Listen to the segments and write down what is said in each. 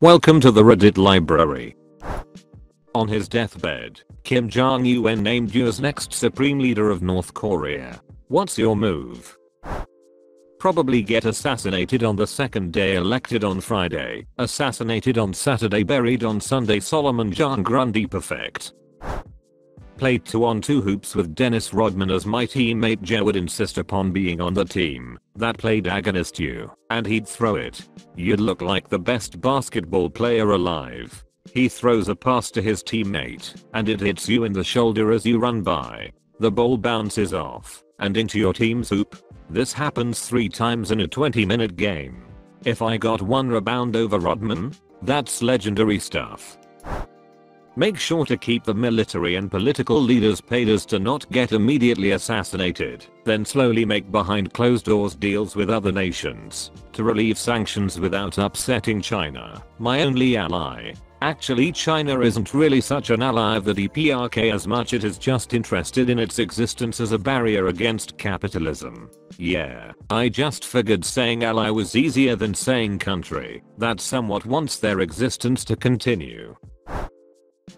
Welcome to the Reddit library. On his deathbed, Kim Jong-un named you as next supreme leader of North Korea. What's your move? Probably get assassinated on the second day, elected on Friday, assassinated on Saturday, buried on Sunday. Solomon John Grundy. Perfect. Played 2-on-2 hoops with Dennis Rodman as my teammate. Joe would insist upon being on the team that played against you, and he'd throw it. You'd look like the best basketball player alive. He throws a pass to his teammate, and it hits you in the shoulder as you run by. The ball bounces off and into your team's hoop. This happens 3 times in a 20-minute game. If I got 1 rebound over Rodman, that's legendary stuff. Make sure to keep the military and political leaders paid as to not get immediately assassinated, then slowly make behind closed doors deals with other nations to relieve sanctions without upsetting China, my only ally. Actually, China isn't really such an ally of the DPRK as much it is just interested in its existence as a barrier against capitalism. Yeah, I just figured saying ally was easier than saying country that somewhat wants their existence to continue.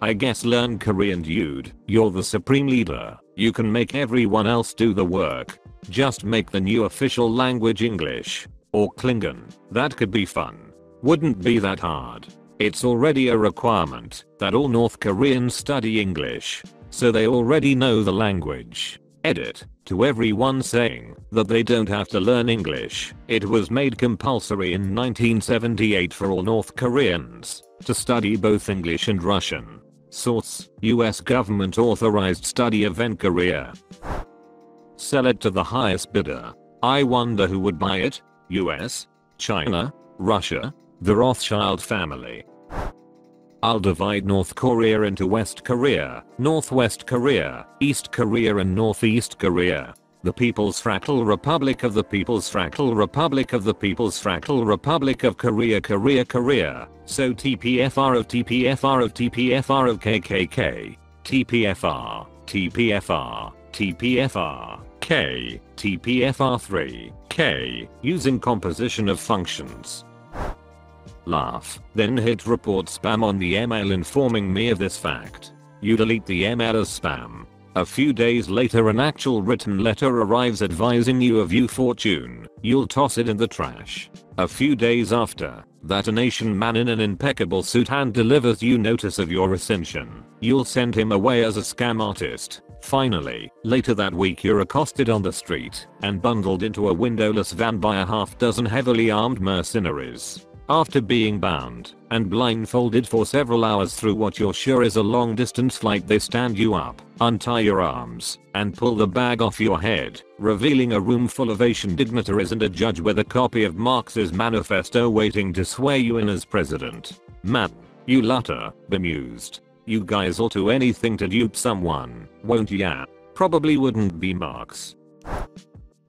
I guess learn Korean, dude. You're the supreme leader. You can make everyone else do the work. Just make the new official language English. Or Klingon. That could be fun. Wouldn't be that hard. It's already a requirement that all North Koreans study English, so they already know the language. Edit. To everyone saying that they don't have to learn English, it was made compulsory in 1978 for all North Koreans to study both English and Russian. Source: US government authorized study event Korea. Sell it to the highest bidder. I wonder who would buy it? US? China? Russia? The Rothschild family. I'll divide North Korea into West Korea, Northwest Korea, East Korea and Northeast Korea. The People's Fractal Republic of the People's Fractal Republic of the People's Fractal Republic of Korea, Korea, Korea. So TPFR of TPFR of TPFR of KKK. TPFR, TPFR, TPFR, K, TPFR3, K, using composition of functions. Laugh, then hit report spam on the email informing me of this fact. You delete the email as spam. A few days later an actual written letter arrives advising you of your fortune. You'll toss it in the trash. A few days after that, a nation man in an impeccable suit hand delivers you notice of your ascension. You'll send him away as a scam artist. Finally, later that week you're accosted on the street and bundled into a windowless van by a half-dozen heavily armed mercenaries. After being bound and blindfolded for several hours through what you're sure is a long distance flight, they stand you up, untie your arms, and pull the bag off your head, revealing a room full of Asian dignitaries and a judge with a copy of Marx's manifesto waiting to swear you in as president. Man, you lutter, bemused. You guys will do anything to dupe someone, won't ya? Probably wouldn't be Marx.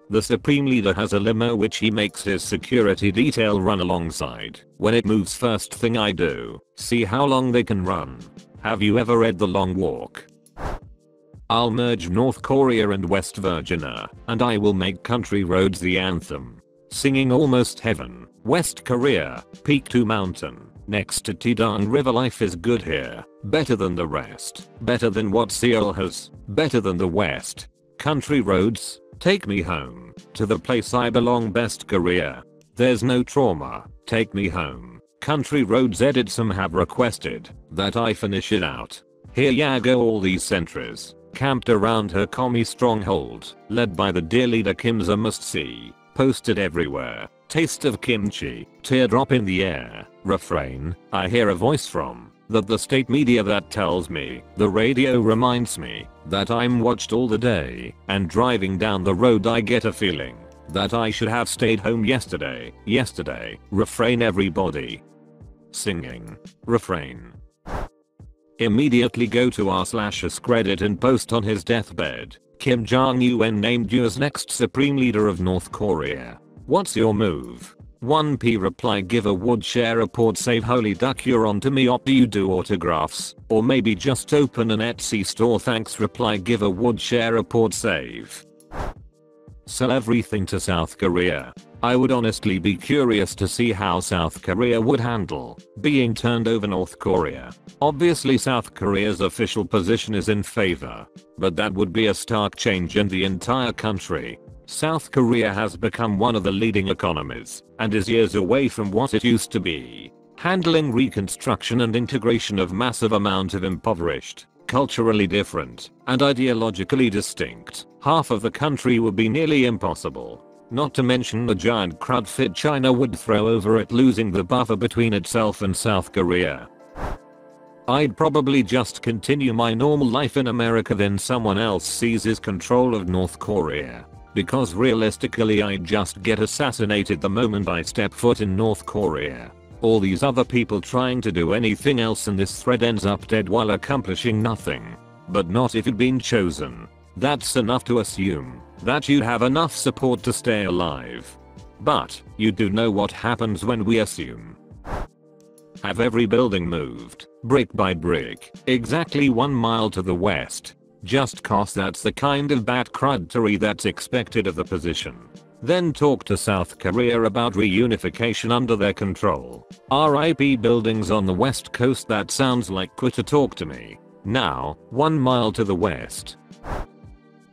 The supreme leader has a limo which he makes his security detail run alongside. When it moves, first thing I do, see how long they can run. Have you ever read The Long Walk? I'll merge North Korea and West Virginia, and I will make Country Roads the anthem. Singing Almost Heaven, West Korea, Peak to Mountain, next to Tidong River. Life is good here, better than the rest, better than what Seoul has, better than the West. Country Roads, take me home to the place I belong, best Korea. There's no trauma, take me home. Country Roads. Edit: some have requested that I finish it out. Here ya go. All these sentries camped around her commie stronghold, led by the dear leader Kim's a must see, posted everywhere. Taste of kimchi, teardrop in the air, refrain, I hear a voice from the state media that tells me, the radio reminds me that I'm watched all the day, and driving down the road I get a feeling that I should have stayed home yesterday, refrain everybody. Singing, refrain. Immediately go to r/AskReddit and post on his deathbed, Kim Jong-un named you as next supreme leader of North Korea. What's your move? 1p reply: give a wood, share a port, save holy duck, you're on to me. Op, do you do autographs? Or maybe just open an Etsy store? Thanks. Reply: give a wood, share a port, save. Sell everything to South Korea. I would honestly be curious to see how South Korea would handle being turned over North Korea. Obviously South Korea's official position is in favor, but that would be a stark change in the entire country. South Korea has become one of the leading economies and is years away from what it used to be. Handling reconstruction and integration of massive amount of impoverished, culturally different, and ideologically distinct half of the country would be nearly impossible. Not to mention the giant crud fit China would throw over it, losing the buffer between itself and South Korea. I'd probably just continue my normal life in America, then someone else seizes control of North Korea. Because realistically I'd just get assassinated the moment I step foot in North Korea. All these other people trying to do anything else and this thread ends up dead while accomplishing nothing. But not if you'd been chosen. That's enough to assume that you'd have enough support to stay alive. But you do know what happens when we assume. Have every building moved, brick by brick, exactly 1 mile to the west. Just cause that's the kind of bat cruddery that's expected of the position. Then talk to South Korea about reunification under their control. RIP buildings on the west coast, that sounds like quitter talk to me. Now, 1 mile to the west.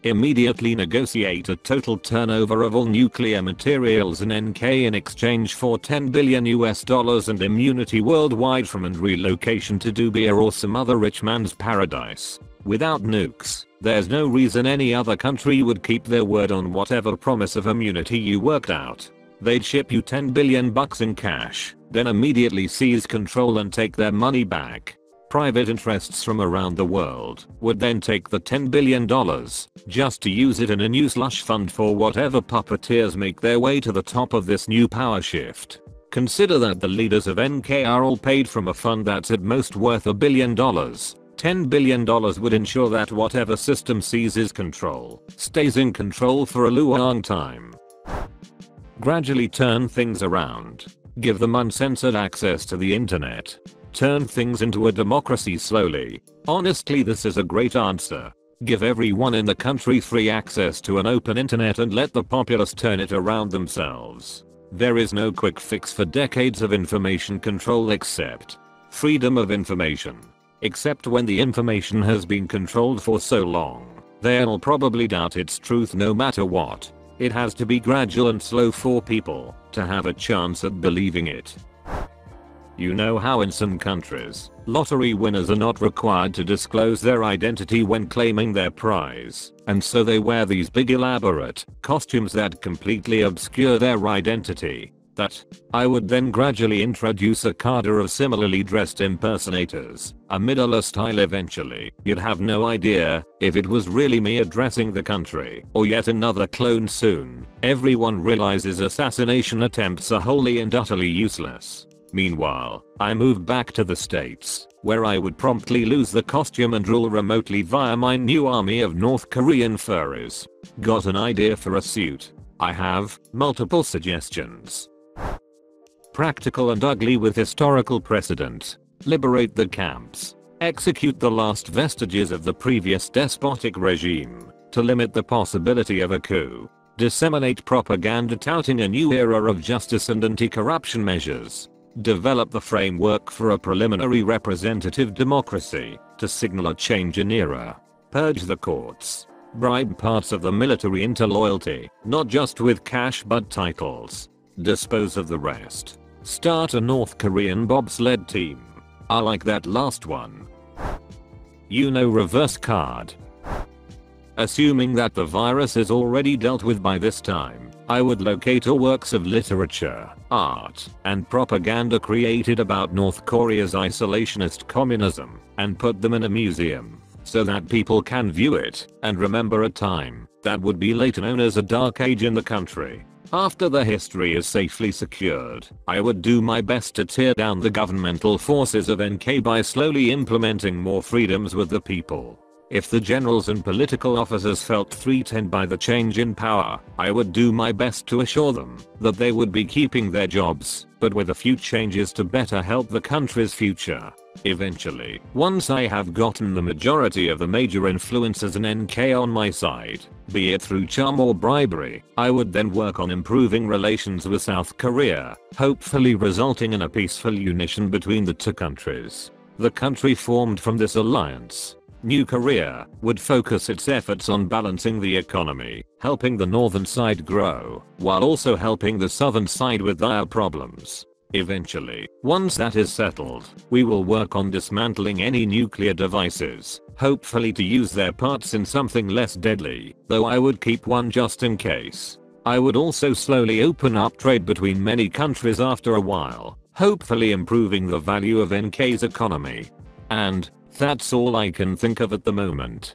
Immediately negotiate a total turnover of all nuclear materials and NK in exchange for $10 billion and immunity worldwide from and relocation to Dubai or some other rich man's paradise. Without nukes, there's no reason any other country would keep their word on whatever promise of immunity you worked out. They'd ship you $10 billion in cash, then immediately seize control and take their money back. Private interests from around the world would then take the $10 billion just to use it in a new slush fund for whatever puppeteers make their way to the top of this new power shift. Consider that the leaders of NK are all paid from a fund that's at most worth $1 billion. $10 billion would ensure that whatever system seizes control stays in control for a long time. Gradually turn things around. Give them uncensored access to the internet. Turn things into a democracy slowly. Honestly, this is a great answer. Give everyone in the country free access to an open internet and let the populace turn it around themselves. There is no quick fix for decades of information control except freedom of information. Except when the information has been controlled for so long, they'll probably doubt its truth no matter what. It has to be gradual and slow for people to have a chance at believing it. You know how in some countries, lottery winners are not required to disclose their identity when claiming their prize, and so they wear these big elaborate costumes that completely obscure their identity. I would then gradually introduce a cadre of similarly dressed impersonators, a Middle style. Eventually, you'd have no idea if it was really me addressing the country or yet another clone. Soon, everyone realizes assassination attempts are wholly and utterly useless. Meanwhile, I moved back to the States, where I would promptly lose the costume and rule remotely via my new army of North Korean furries. Got an idea for a suit? I have multiple suggestions. Practical and ugly with historical precedent. Liberate the camps. Execute the last vestiges of the previous despotic regime to limit the possibility of a coup. Disseminate propaganda touting a new era of justice and anti-corruption measures. Develop the framework for a preliminary representative democracy to signal a change in era. Purge the courts. Bribe parts of the military into loyalty, not just with cash but titles. Dispose of the rest. Start a North Korean bobsled team. I like that last one. Reverse card. Assuming that the virus is already dealt with by this time, I would locate all works of literature, art, and propaganda created about North Korea's isolationist communism and put them in a museum so that people can view it and remember a time that would be later known as a dark age in the country. After the history is safely secured, I would do my best to tear down the governmental forces of NK by slowly implementing more freedoms with the people. If the generals and political officers felt threatened by the change in power, I would do my best to assure them that they would be keeping their jobs but with a few changes to better help the country's future. Eventually, once I have gotten the majority of the major influencers and NK on my side, be it through charm or bribery, I would then work on improving relations with South Korea, hopefully resulting in a peaceful unition between the two countries. The country formed from this alliance, New Korea, would focus its efforts on balancing the economy, helping the northern side grow, while also helping the southern side with their problems. Eventually, once that is settled, we will work on dismantling any nuclear devices, hopefully to use their parts in something less deadly, though I would keep one just in case. I would also slowly open up trade between many countries after a while, hopefully improving the value of NK's economy. And that's all I can think of at the moment.